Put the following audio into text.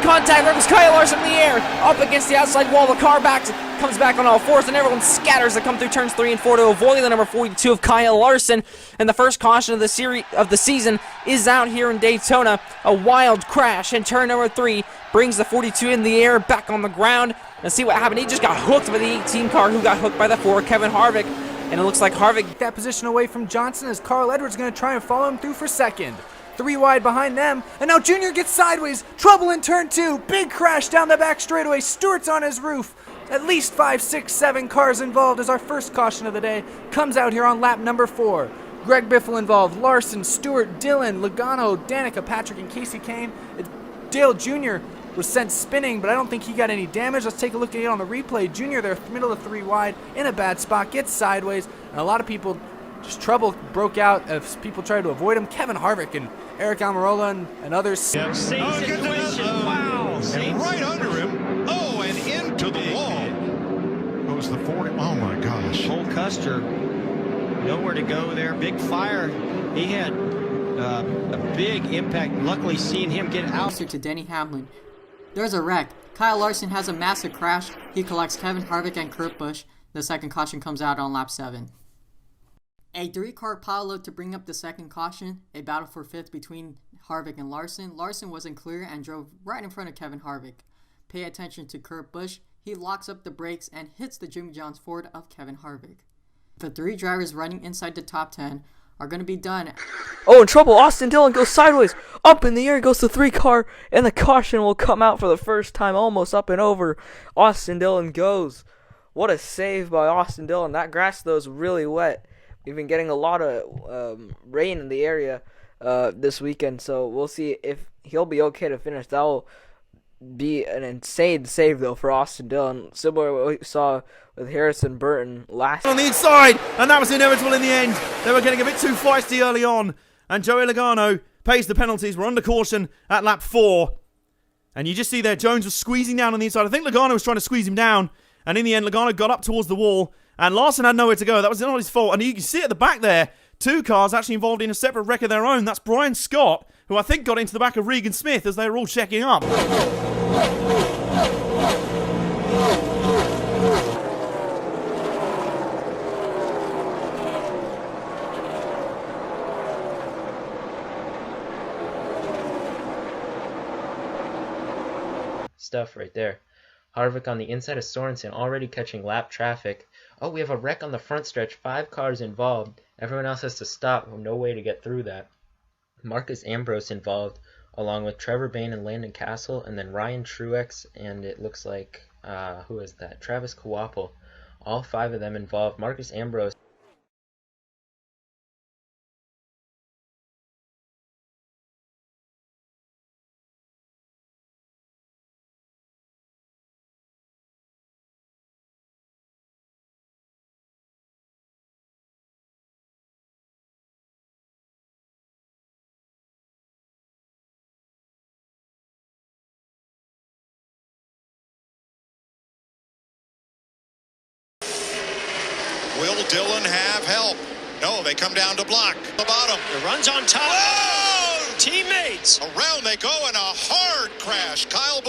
contact. There goes Kyle Larson in the air, up against the outside wall. The car comes back on all fours, and everyone scatters to come through turns 3 and 4 to avoid the number 42 of Kyle Larson. And the first caution of the season is out here in Daytona. A wild crash in turn number 3 brings the 42 in the air, back on the ground. And see what happened. He just got hooked by the 18 car, who got hooked by the 4, Kevin Harvick. And it looks like Harvick that position away from Johnson, as Carl Edwards is going to try and follow him through for second. 3 wide behind them, and now Junior gets sideways. Trouble in turn 2. Big crash down the back straightaway. Stewart's on his roof. At least 5, 6, 7 cars involved as our first caution of the day comes out here on lap number 4. Greg Biffle involved. Larson, Stewart, Dillon, Logano, Danica, Patrick, and Casey came. Dale Jr. was sent spinning, but I don't think he got any damage. Let's take a look at it on the replay. Junior there, middle of 3 wide, in a bad spot, gets sideways, and a lot of people, just trouble broke out as people tried to avoid him. Kevin Harvick and Eric Almirola and others. Wow. And right under him. Oh, and into the wall. Goes the 40. Oh, my gosh. Cole Custer, nowhere to go there. Big fire. He had a big impact. Luckily, seeing him get out. To Denny Hamlin. There's a wreck. Kyle Larson has a massive crash. He collects Kevin Harvick and Kurt Busch. The second caution comes out on lap 7. A 3-car pile load to bring up the second caution. A battle for 5th between Harvick and Larson. Larson wasn't clear and drove right in front of Kevin Harvick. Pay attention to Kurt Busch. He locks up the brakes and hits the Jimmy John's Ford of Kevin Harvick. The 3 drivers running inside the top 10 are going to be done. Oh, in trouble. Austin Dillon goes sideways. Up in the air goes the 3 car, and the caution will come out for the first time, almost up and over. Austin Dillon goes. What a save by Austin Dillon. That grass, though, is really wet. We've been getting a lot of rain in the area this weekend, so we'll see if he'll be okay to finish. That will be an insane save, though, for Austin Dillon. Similar to what we saw with Harrison Burton last on the inside, and that was inevitable in the end. They were getting a bit too feisty early on, and Joey Logano pays the penalties. We're under caution at lap 4, and you just see there Jones was squeezing down on the inside. I think Logano was trying to squeeze him down, and in the end Logano got up towards the wall, and Larson had nowhere to go. That was not his fault, and you can see at the back there 2 cars actually involved in a separate wreck of their own. That's Brian Scott, who I think got into the back of Regan Smith as they were all checking up. Stuff right there. Harvick on the inside of Sorensen, already catching lap traffic. Oh, we have a wreck on the front stretch. 5 cars involved. Everyone else has to stop. No way to get through that. Marcus Ambrose involved, along with Trevor Bayne and Landon Castle, and then Ryan Truex, and it looks like, who is that? Travis Kawapel. All 5 of them involved. Marcus Ambrose. Will Dillon have help? No, they come down to block the bottom. The run's on top. Whoa! Teammates. Around they go in a hard crash. Kyle Busch.